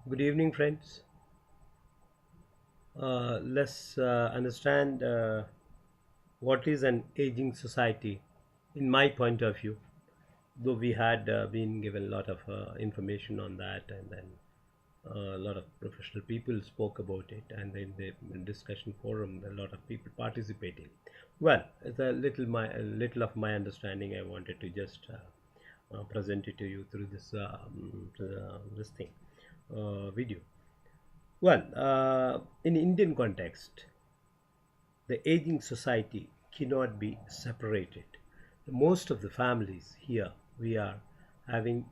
Good evening, friends. Let's understand what is an aging society in my point of view. Though we had been given a lot of information on that, and then a lot of professional people spoke about it, and then the discussion forum, a lot of people participating. Well, it's a little of my understanding. I wanted to just present it to you through this thing video. Well, in Indian context, the aging society cannot be separated. Most of the families here, we are having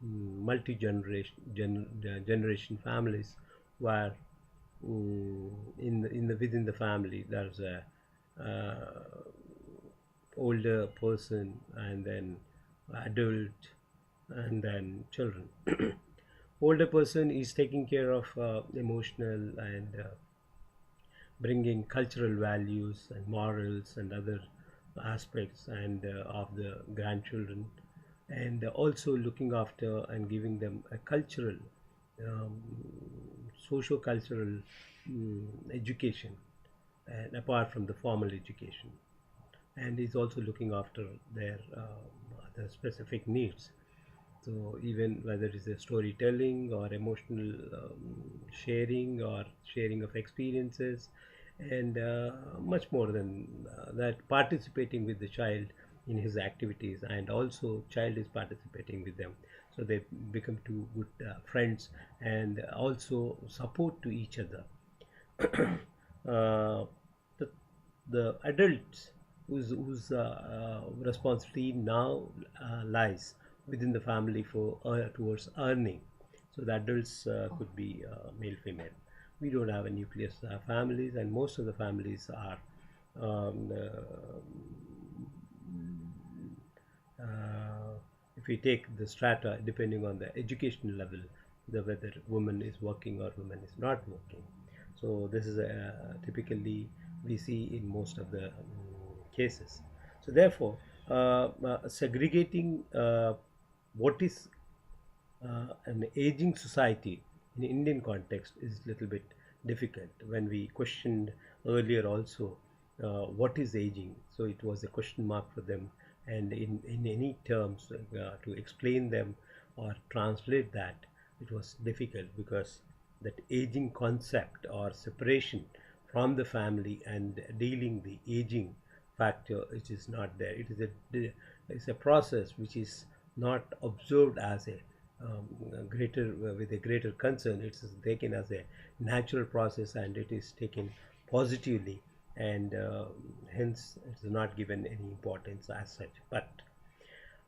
multi generation families where in the within the family there's a older person and then adult and then children. Older person is taking care of emotional and bringing cultural values and morals and other aspects and of the grandchildren, and also looking after and giving them a cultural um, socio-cultural education, and apart from the formal education, and is also looking after their other specific needs. So even whether it is a storytelling or emotional sharing or sharing of experiences, and much more than that, participating with the child in his activities, and also child is participating with them. So they become two good friends and also support to each other. uh, the, the adults whose responsibility now lies within the family for towards earning. So the adults could be male, female. We don't have a nucleus families, and most of the families are if we take the strata depending on the educational level, the whether woman is working or woman is not working. So this is typically we see in most of the cases. So therefore, segregating what is an aging society in Indian context is a little bit difficult. When we questioned earlier also what is aging, so it was a question mark for them, and in any terms to explain them or translate that, it was difficult because that aging concept or separation from the family and dealing the aging factor, which is not there. It is it's a process which is not observed as a greater with a greater concern. It is taken as a natural process, and it is taken positively, and hence it is not given any importance as such. But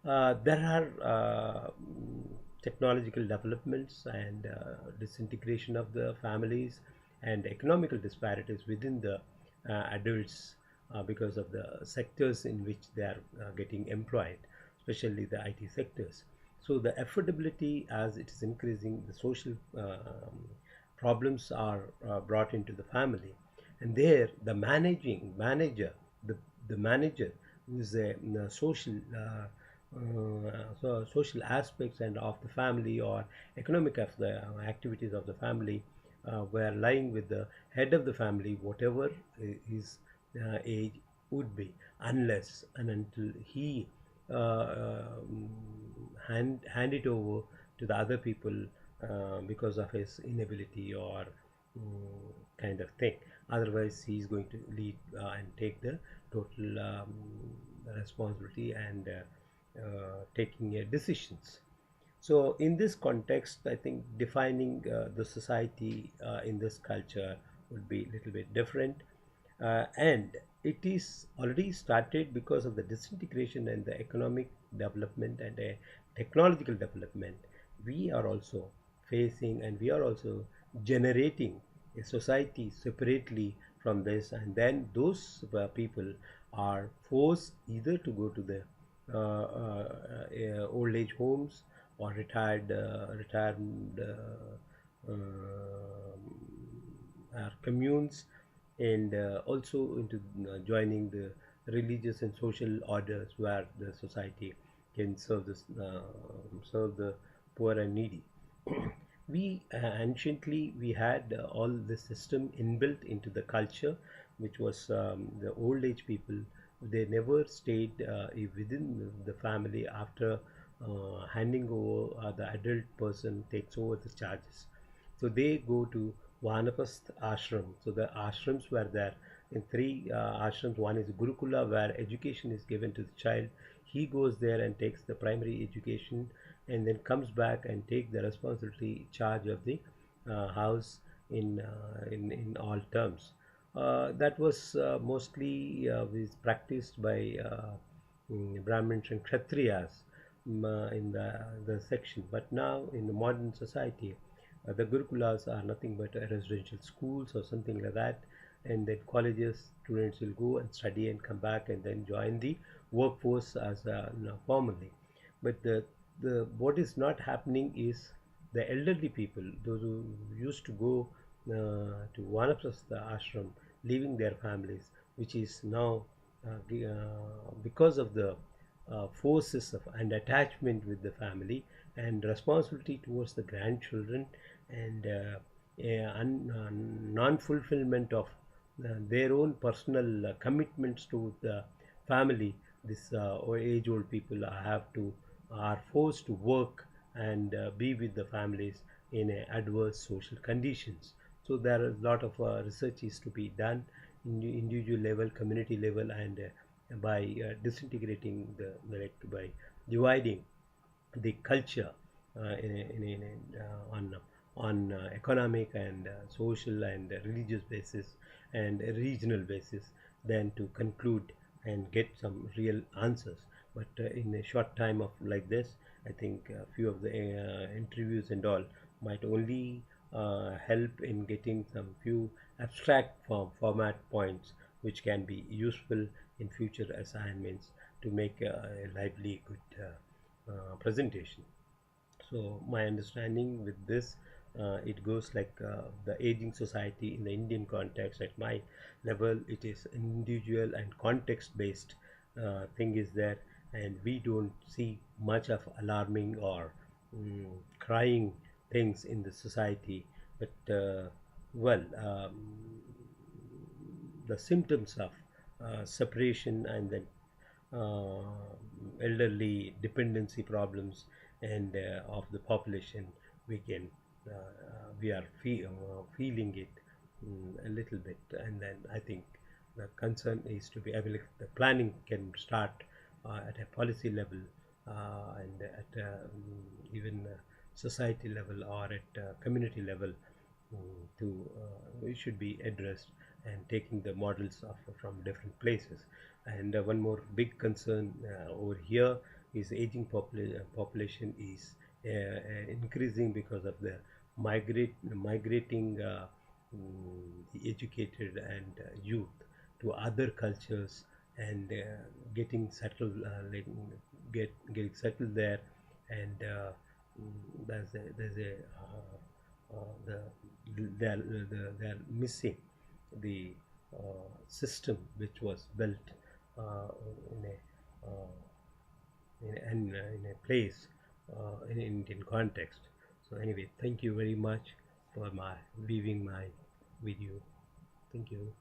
there are technological developments and disintegration of the families and economical disparities within the adults because of the sectors in which they are getting employed, especially the IT sectors. So the affordability, as it is increasing, the social problems are brought into the family, and there the managing manager, the manager who is a social social aspects and of the family or economic of the activities of the family were lying with the head of the family, whatever his age would be, unless and until he hand it over to the other people because of his inability or kind of thing. Otherwise, he is going to lead and take the total responsibility and taking decisions. So, in this context, I think defining the society in this culture would be a little bit different. And it is already started because of the disintegration and the economic development and technological development. We are also facing and we are also generating a society separately from this, and then those people are forced either to go to the old age homes or retired communes, and also into joining the religious and social orders where the society can serve the poor and needy. we anciently we had all the system inbuilt into the culture, which was the old age people. They never stayed within the family after handing over, the adult person takes over the charges. So they go to Vanapast ashram. So the ashrams were there in three ashrams. One is Gurukula, where education is given to the child. He goes there and takes the primary education, and then comes back and take the responsibility charge of the house in all terms. That was mostly is practiced by Brahmins and Kshatriyas in the section. But now in the modern society, the Gurukulas are nothing but residential schools or something like that, and then colleges students will go and study and come back and then join the workforce as formally. But the what is not happening is the elderly people, those who used to go to Vanaprastha ashram, leaving their families, which is now because of the forces of and attachment with the family and responsibility towards the grandchildren, and non-fulfillment of their own personal commitments to the family. This age old people are forced to work and be with the families in adverse social conditions. So there is a lot of research is to be done in individual level, community level, and by disintegrating by dividing the culture on economic and social and religious basis and regional basis, than to conclude and get some real answers. But in a short time of like this, I think a few of the interviews and all might only help in getting some few abstract format points which can be useful in future assignments to make a lively good presentation. So my understanding with this, it goes like the aging society in the Indian context. At my level, it is individual and context based thing is there, and we don't see much of alarming or crying things in the society. But well, the symptoms of separation and then uh, elderly dependency problems and of the population, we can we are feeling it a little bit. And then I think the concern is to be able, the planning can start at a policy level and at even society level or at community level, to it should be addressed, and taking the models of from different places. And one more big concern over here is aging population is increasing because of the migrating the educated and youth to other cultures, and getting settled, getting settled there. And there's a the they're missing the system which was built in in a place in Indian context. So anyway, thank you very much for my viewing my video. Thank you.